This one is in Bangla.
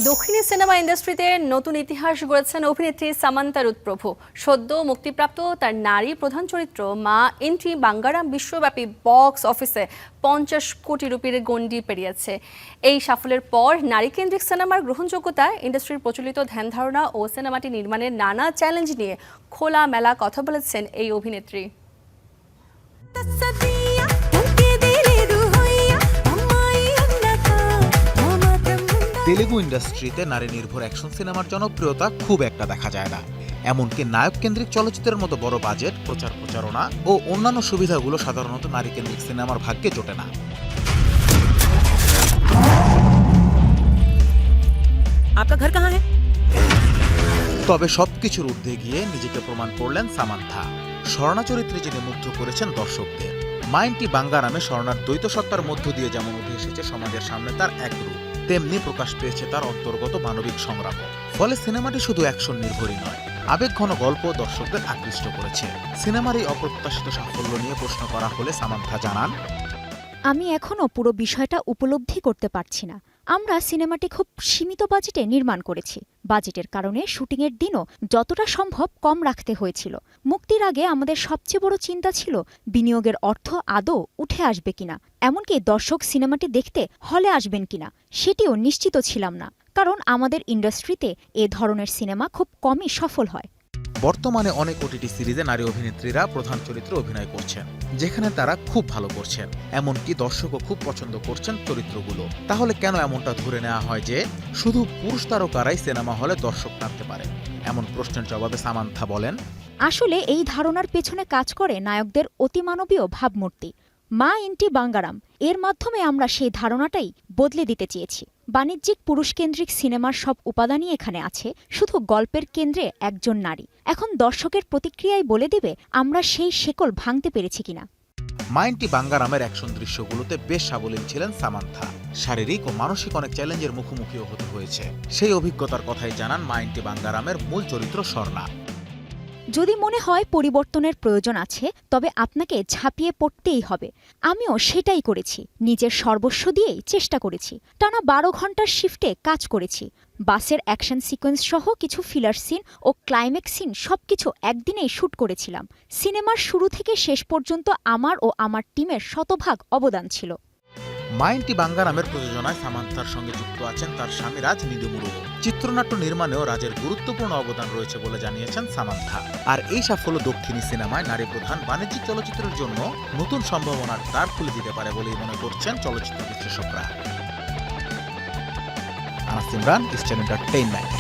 দক্ষিণী সিনেমা ইন্ডাস্ট্রিতে নতুন ইতিহাস গড়েছেন অভিনেত্রী সামান্থা রুথ প্রভু। সদ্য মুক্তিপ্রাপ্ত তার নারী প্রধান চরিত্র মা এন্টি বাঙ্গারাম বিশ্বব্যাপী বক্স অফিসে 50 কোটি রুপির গণ্ডি পেরিয়েছে। এই সাফল্যের পর নারীকেন্দ্রিক সিনেমার গ্রহণযোগ্যতা, ইন্ডাস্ট্রির প্রচলিত ধ্যান ধারণা ও সিনেমাটি নির্মাণের নানা চ্যালেঞ্জ নিয়ে খোলামেলা কথা বলেছেন এই অভিনেত্রী। তেলেগু ইন্ডাস্ট্রিতে নারী নির্ভর অ্যাকশন সিনেমার জনপ্রিয়তা খুব একটা দেখা যায় না। এমনকি নায়ক কেন্দ্রিক চলচ্চিত্রের মতো বড় বাজেট, প্রচারণা ও অন্যান্য সুবিধাগুলো সাধারণত নারী কেন্দ্রিক সিনেমার ভাগ্যে জোটে না। आपका घर कहाँ है? তবে সবকিছুর ঊর্ধ্বে গিয়ে নিজেকে প্রমাণ করলেন সামান্থা। স্বর্ণা চরিত্রে যিনি মুগ্ধ করেছেন দর্শকদের। মা এন্টি বাঙ্গারামে স্বর্ণার দ্বৈত সত্তার মধ্য দিয়ে যেমন উঠে এসেছে সমাজের সামনে তার এক রূপ, তেমনি প্রকাশ পেয়েছে তার অন্তর্গত মানবিক সংগ্রাম। ফলে সিনেমাটি শুধু অ্যাকশন নির্ভরই নয়, আবেগঘন গল্প দর্শকদের আকৃষ্ট করেছে। সিনেমার এই অপ্রত্যাশিত সাফল্য নিয়ে প্রশ্ন করা হলে সামান্থা জানান, আমি এখনও পুরো বিষয়টা উপলব্ধি করতে পারছি না। আমরা সিনেমাটি খুব সীমিত বাজেটে নির্মাণ করেছি। বাজেটের কারণে শুটিংয়ের দিনও যতটা সম্ভব কম রাখতে হয়েছিল। মুক্তির আগে আমাদের সবচেয়ে বড় চিন্তা ছিল বিনিয়োগের অর্থ আদৌ উঠে আসবে কিনা, এমনকি দর্শক সিনেমাটি দেখতে হলে আসবেন কিনা সেটিও নিশ্চিত ছিলাম না, কারণ আমাদের ইন্ডাস্ট্রিতে এ ধরনের সিনেমা খুব কমই সফল হয়। বর্তমানে অনেক ওটিটি সিরিজে নারী অভিনেত্রীরা প্রধান চরিত্রে অভিনয় করছেন, যেখানে তারা খুব ভালো করছেন, এমনকি দর্শকও খুব পছন্দ করছেন চরিত্রগুলো। তাহলে কেন এমনটা ধরে নেওয়া হয় যে শুধু পুরুষ তারকারাই সিনেমা হলে দর্শক টানতে পারে? এমন প্রশ্নের জবাবে সামান্থা বলেন, আসলে এই ধারণার পেছনে কাজ করে নায়কদের অতিমানবীয় ভাবমূর্তি। মা এন্টি বাঙ্গারাম এর মাধ্যমে আমরা সেই ধারণাটাই বদলে দিতে চেয়েছি। বাণিজ্যিক পুরুষকেন্দ্রিক সিনেমার সব উপাদানই এখানে আছে, শুধু গল্পের কেন্দ্রে একজন নারী। এখন দর্শকের প্রতিক্রিয়াই বলে দেবে আমরা সেই শেকল ভাঙতে পেরেছি কিনা। মা এন্টি বাঙ্গারামের অ্যাকশন দৃশ্যগুলোতে বেশ সাবলীল ছিলেন সামান্থা। শারীরিক ও মানসিক অনেক চ্যালেঞ্জের মুখোমুখিও হতে হয়েছে। সেই অভিজ্ঞতার কথাই জানান মা এন্টি বাঙ্গারামের মূল চরিত্র স্বর্ণা। যদি মনে হয় পরিবর্তনের প্রয়োজন আছে, তবে আপনাকে ঝাঁপিয়ে পড়তেই হবে। আমিও সেটাই করেছি। নিজের সর্বস্ব দিয়েই চেষ্টা করেছি। টানা 12 ঘন্টার শিফটে কাজ করেছি। বাসের অ্যাকশন সিকোয়েন্স সহ কিছু ফিলার সিন ও ক্লাইম্যাক্স সিন সবকিছু একদিনেই শুট করেছিলাম। সিনেমার শুরু থেকে শেষ পর্যন্ত আমার ও আমার টিমের শতভাগ অবদান ছিল। মা এন্টি বাঙ্গারামের প্রযোজনায় সামান্থার সঙ্গে যুক্ত আছেন তার স্বামী রাজ নিদুমুরু। চিত্রনাট্য নির্মাণেও রাজের গুরুত্বপূর্ণ অবদান রয়েছে বলে জানিয়েছেন সামান্থা। আর এই সাফল্য দক্ষিণী সিনেমায় নারী প্রধান বাণিজ্যিক চলচ্চিত্রের জন্য নতুন সম্ভাবনার দ্বার খুলে দিতে পারে বলেই মনে করছেন চলচ্চিত্র বিশ্লেষকরা। Anas Imran, eastern entertainment.